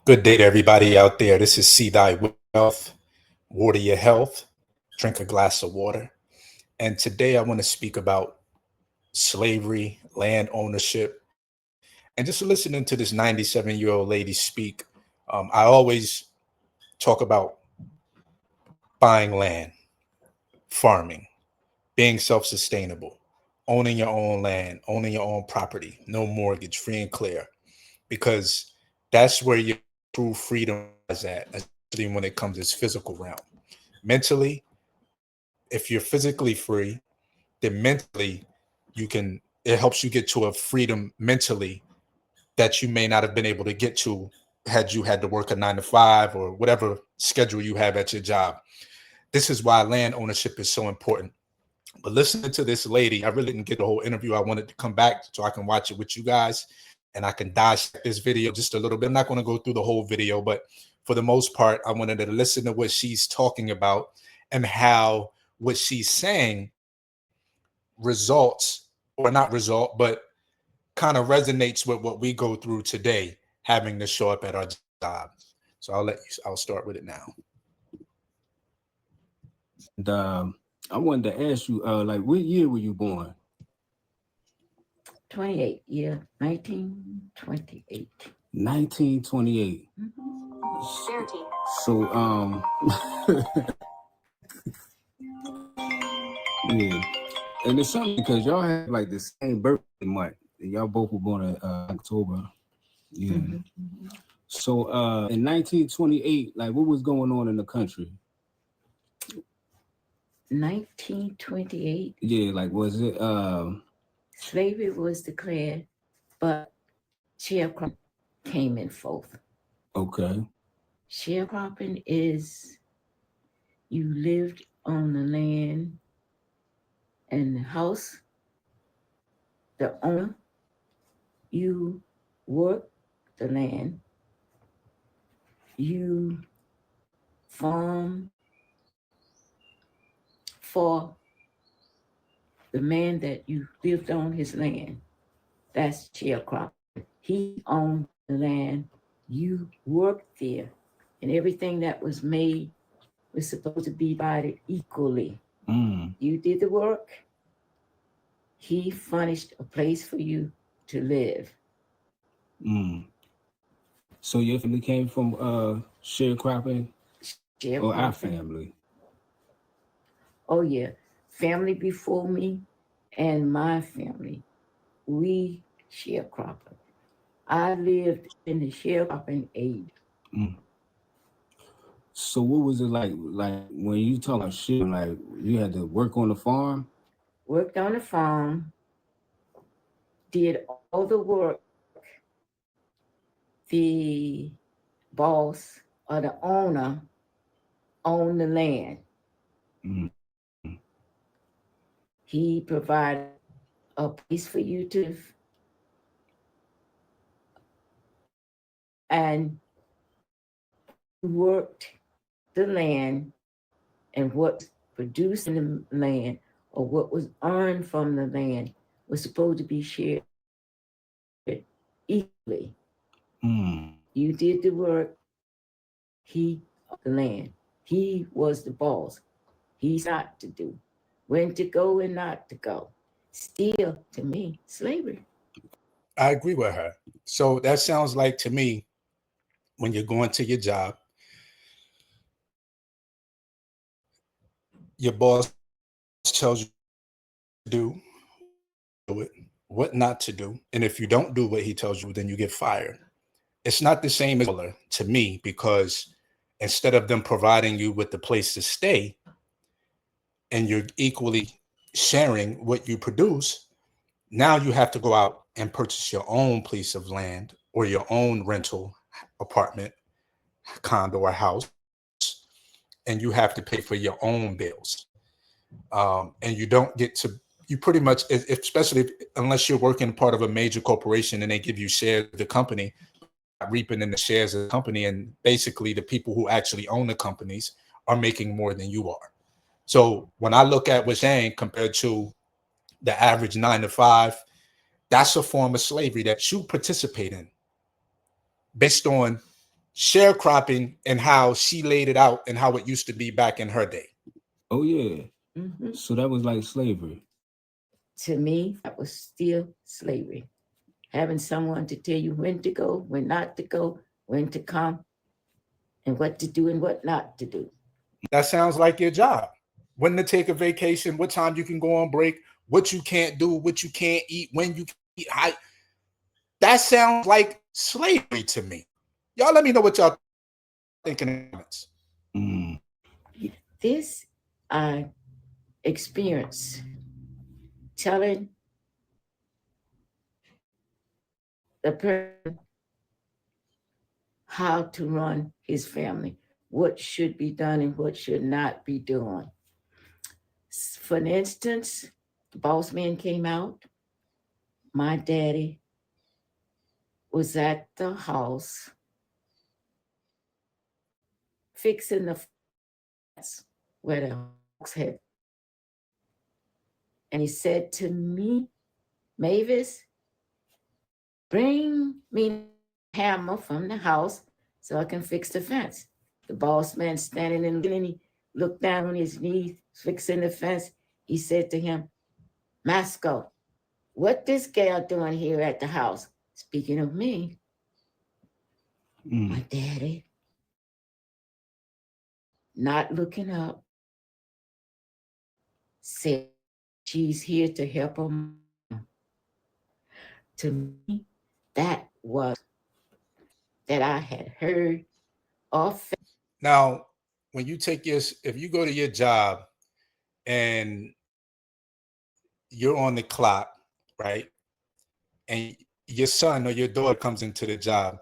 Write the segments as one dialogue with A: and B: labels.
A: Good day to everybody out there. This is See Thy Wealth, Water Your Health, Drink a Glass of Water. And today I want to speak about slavery, land ownership, and just listening to this 97-year-old lady speak. I always talk about buying land, farming, being self sustainable, owning your own land, owning your own property, no mortgage, free and clear, because that's where your true freedom is at, especially when it comes to this physical realm. Mentally, if you're physically free, then mentally it helps you get to a freedom mentally that you may not have been able to get to had you had to work a 9 to 5 or whatever schedule you have at your job. This is why land ownership is so important. But listening to this lady, I really didn't get the whole interview. I wanted to come back so I can watch it with you guys and I can dissect this video just a little bit. I'm not going to go through the whole video, but for the most part, I wanted to listen to what she's talking about and how what she's saying results or not result, but kind of resonates with what we go through today, having to show up at our jobs. So I'll start with it now.
B: And I wanted to ask you, like, what year were you born?
C: 28, yeah, 1928.
B: 1928. So, yeah, and it's something because y'all have like the same birthday month. Y'all both were born in October. Yeah. So, in 1928, like, what was going on in the country?
C: 1928.
B: Yeah, like, was it?
C: Slavery was declared, but sharecropping came in forth.
B: Okay.
C: Sharecropping is you lived on the land and the house, the owner, you worked the land, you farm for the man that you lived on his land. That's sharecropping. He owned the land, you worked there, and everything that was made was supposed to be divided equally. You did the work, he furnished a place for you to live.
B: So your family came from sharecropping, or our
C: Sharecropping.
B: family?
C: Oh yeah, family before me and my family, we sharecropping. I lived in the sharecropping age.
B: So what was it like when you talk about shit, like you had to work on the farm?
C: Worked on the farm, did all the work. The boss or the owner owned the land. He provided a place for you to live, and you worked the land, and what produced in the land or what was earned from the land was supposed to be shared equally. You did the work, he owned the land. He was the boss. He's not to do, when to go and not to go. Still, to me, slavery.
A: I agree with her. So that sounds like to me when you're going to your job, your boss tells you to do it, what not to do. And if you don't do what he tells you, then you get fired. It's not the same as to me, because instead of them providing you with the place to stay and you're equally sharing what you produce, now you have to go out and purchase your own piece of land or your own rental apartment, condo, or house, and you have to pay for your own bills. And you don't get to, you pretty much, especially unless you're working part of a major corporation and they give you shares of the company, reaping in the shares of the company, and basically the people who actually own the companies are making more than you are. So when I look at what's saying compared to the average 9 to 5, that's a form of slavery that you participate in based on sharecropping and how she laid it out and how it used to be back in her day.
B: Oh yeah.
C: Mm-hmm.
B: So that was like slavery.
C: To me, that was still slavery. Having someone to tell you when to go, when not to go, when to come, and what to do and what not to do.
A: That sounds like your job. When to take a vacation, what time you can go on break, what you can't do, what you can't eat, when you can eat. That sounds like slavery to me. Y'all let me know what y'all think in the comments.
B: Mm.
C: This experience telling the person how to run his family, what should be done and what should not be done. For instance, the boss man came out. My daddy was at the house fixing the fence where the hogs had. And he said to me, Mavis, bring me a hammer from the house so I can fix the fence. The boss man standing in and he looked down on his knees, fixing the fence. He said to him, Masco, what this gal doing here at the house? Speaking of me, my daddy, not looking up, said she's here to help him. To me, that was that I had heard or felt.
A: Now, when you take your, if you go to your job and you're on the clock, right? And your son or your daughter comes into the job,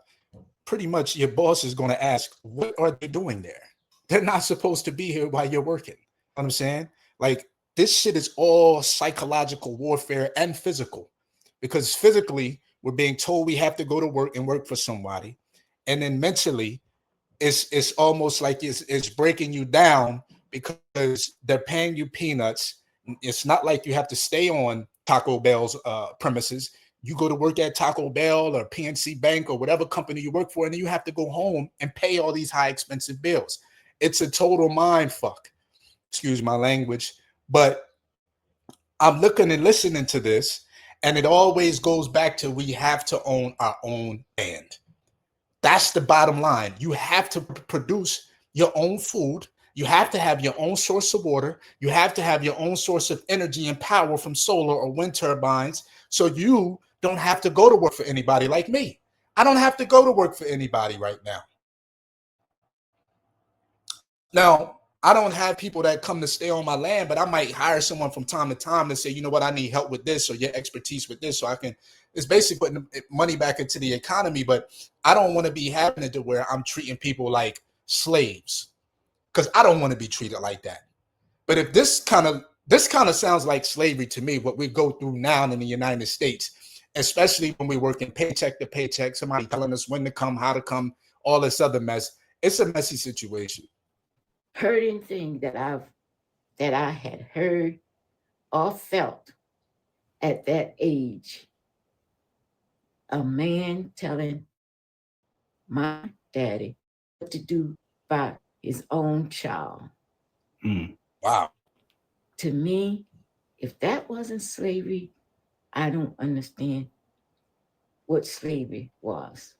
A: pretty much your boss is going to ask, what are they doing there? They're not supposed to be here while you're working. You know what I'm saying? Like, this shit is all psychological warfare and physical, because physically we're being told we have to go to work and work for somebody. And then mentally, it's almost like it's breaking you down because they're paying you peanuts. It's not like you have to stay on Taco Bell's premises. You go to work at Taco Bell or PNC Bank or whatever company you work for, and then you have to go home and pay all these high expensive bills. It's a total mind fuck. Excuse my language, but I'm looking and listening to this, and it always goes back to we have to own our own land. That's the bottom line. You have to produce your own food. You have to have your own source of water. You have to have your own source of energy and power from solar or wind turbines. So you don't have to go to work for anybody like me. I don't have to go to work for anybody right now. Now, I don't have people that come to stay on my land, but I might hire someone from time to time to say, you know what, I need help with this or your expertise with this. So I can, it's basically putting money back into the economy, but I don't want to be having it to where I'm treating people like slaves, because I don't want to be treated like that. But if this kind of sounds like slavery to me, what we go through now in the United States, especially when we're working paycheck to paycheck, somebody telling us when to come, how to come, all this other mess. It's a messy situation.
C: Hurting thing that I had heard or felt at that age. A man telling my daddy what to do by his own child.
A: Wow.
C: To me, if that wasn't slavery, I don't understand what slavery was.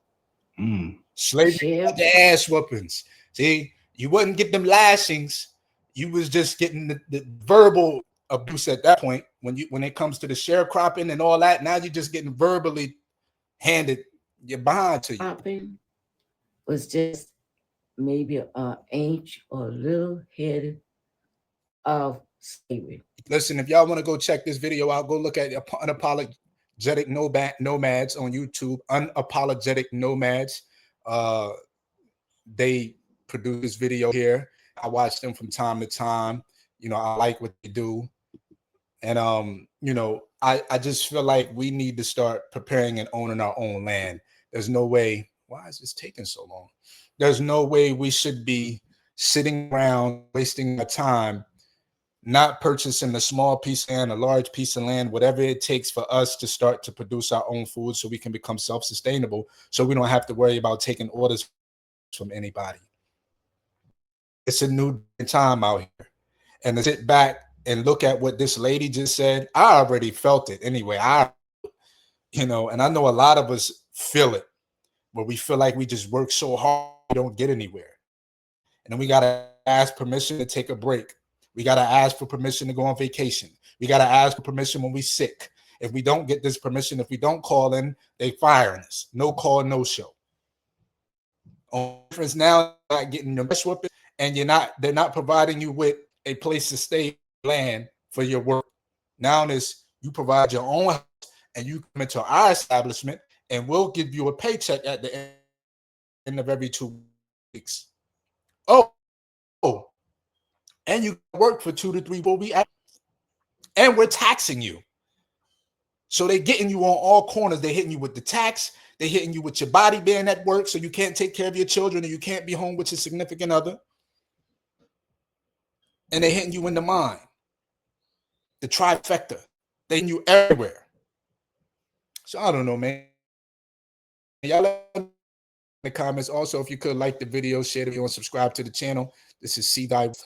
A: Slavery had the ass whoopings. See, you wouldn't get them lashings. You was just getting the verbal abuse at that point. When it comes to the sharecropping and all that, now you're just getting verbally handed your behind to you.
C: Shopping was just maybe an inch or a little head of slavery.
A: Listen, if y'all want to go check this video out, go look at Unapologetic Nomads on YouTube. Unapologetic Nomads. They produce this video here. I watch them from time to time. You know, I like what they do. And you know, I just feel like we need to start preparing and owning our own land. There's no way. Why is this taking so long? There's no way we should be sitting around wasting our time not purchasing a small piece of land, a large piece of land, whatever it takes for us to start to produce our own food so we can become self-sustainable, so we don't have to worry about taking orders from anybody. It's a new time out here. And to sit back and look at what this lady just said, I already felt it anyway. And I know a lot of us feel it, where we feel like we just work so hard, we don't get anywhere. And then we got to ask permission to take a break. We got to ask for permission to go on vacation. We got to ask for permission when we're sick. If we don't get this permission, if we don't call in, they firing us. No call, no show. Only difference now, not getting your mess whooped, and they're not providing you with a place to stay, land for your work. Now you provide your own house, and you come into our establishment, and we'll give you a paycheck at the end of every 2 weeks. Oh, and you work for 2 to 3 weeks, and we're taxing you. So they're getting you on all corners. They're hitting you with the tax. They're hitting you with your body being at work, so you can't take care of your children and you can't be home with your significant other. And they're hitting you in the mind. The trifecta. They're hitting you everywhere. So I don't know, man. Y'all let me know in the comments. Also, if you could like the video, share the video, and subscribe to the channel. This is See Thy